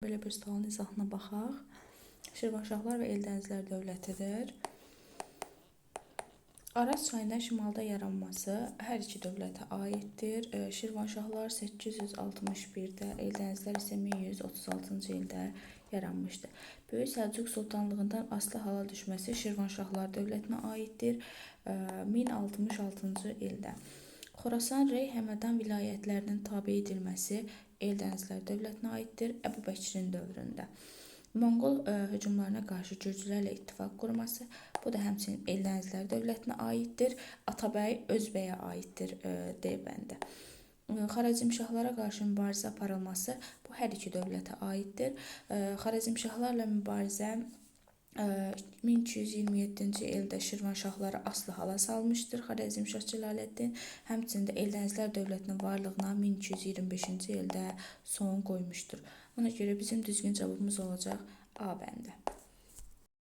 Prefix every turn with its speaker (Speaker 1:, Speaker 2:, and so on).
Speaker 1: Belə bir sualın izahına baxaq. Şirvanşahlar və Eldənizlər dövlətidir. Araz çayının şimalda yaranması hər iki dövlətə aiddir. Şirvanşahlar 861-də, Eldənizlər isə 1136-cı ildə yaranmışdır. Böyük Səlcuq Sultanlığından asılı hala düşməsi Şirvanşahlar dövlətinə aiddir 1066-cı ildə. Xorasan, Rey, Həmədan vilayətlərinin tabe edilməsi Eldənizlər dövlətinə aiddir Əbu Bəkirin dövründə. Monqol hücumlarına qarşı Gürcülərlə ittifaq qurması, bu da həmçinin Eldənizlər dövlətinə aiddir. Atabəy Özbəyə aiddir Deybəndə. Xarəzmşahlara qarşı mübarizə aparılması, bu hər iki dövlətə aiddir. Xarəzmşahlarla mübarizə 1227-ci ildə Şirvanşahları asılı hala salmışdır Xarəzmşah Cəlaləddin. Həmçində Eldənizlər dövlətinin varlığına 1225-ci ildə son qoymuşdur. Ona görə bizim düzgün cavabımız olacaq A bəndi.